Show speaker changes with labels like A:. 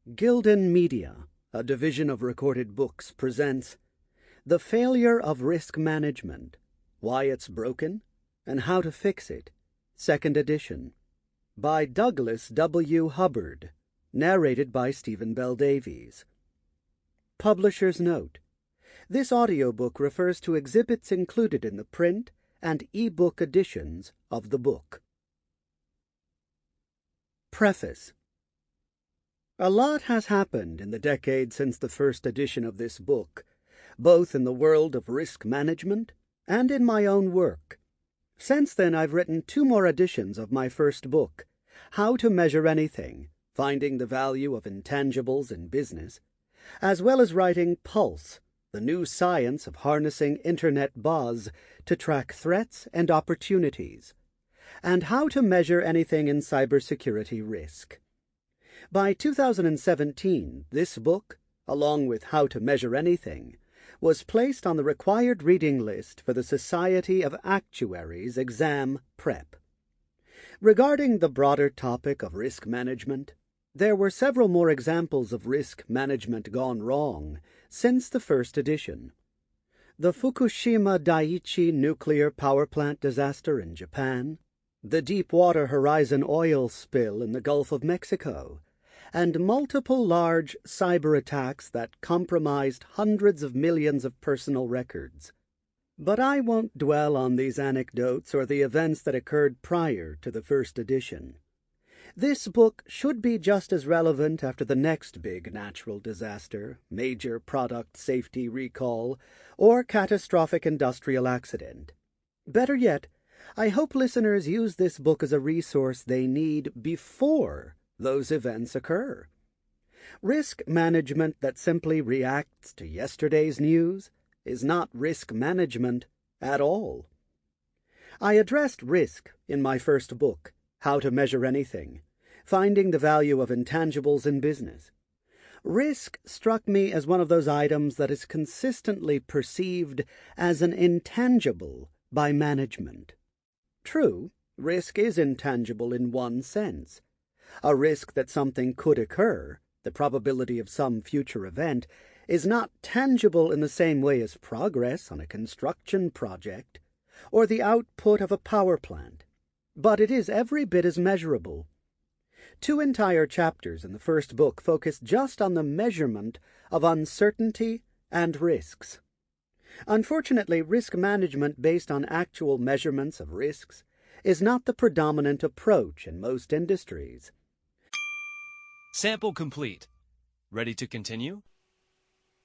A: Gildan Media, a division of Recorded Books, presents The Failure of Risk Management, Why It's Broken and How to Fix It, 2nd edition, by Douglas W. Hubbard, narrated by Stephen Bell Davies. Publisher's note: this audiobook refers to exhibits included in the print and e-book editions of the book. Preface. A lot has happened in the decade since the first edition of this book, both in the world of risk management and in my own work. Since then, I've written 2 more editions of my first book, How to Measure Anything, Finding the Value of Intangibles in Business, as well as writing Pulse, the new science of harnessing Internet buzz to track threats and opportunities, and How to Measure Anything in Cybersecurity Risk. By 2017, this book, along with How to Measure Anything, was placed on the required reading list for the Society of Actuaries exam prep. Regarding the broader topic of risk management, there were several more examples of risk management gone wrong since the first edition. The Fukushima Daiichi nuclear power plant disaster in Japan, the Deepwater Horizon oil spill in the Gulf of Mexico, and multiple large cyber attacks that compromised hundreds of millions of personal records. But I won't dwell on these anecdotes or the events that occurred prior to the first edition. This book should be just as relevant after the next big natural disaster, major product safety recall, or catastrophic industrial accident. Better yet, I hope listeners use this book as a resource they need before those events occur. Risk management that simply reacts to yesterday's news is not risk management at all. I addressed risk in my first book, How to Measure Anything, Finding the Value of Intangibles in Business. Risk struck me as one of those items that is consistently perceived as an intangible by management. True, risk is intangible in one sense. A risk that something could occur, the probability of some future event, is not tangible in the same way as progress on a construction project or the output of a power plant, but it is every bit as measurable. 2 entire chapters in the first book focus just on the measurement of uncertainty and risks. Unfortunately, risk management based on actual measurements of risks is not the predominant approach in most industries.
B: Sample complete. Ready to continue?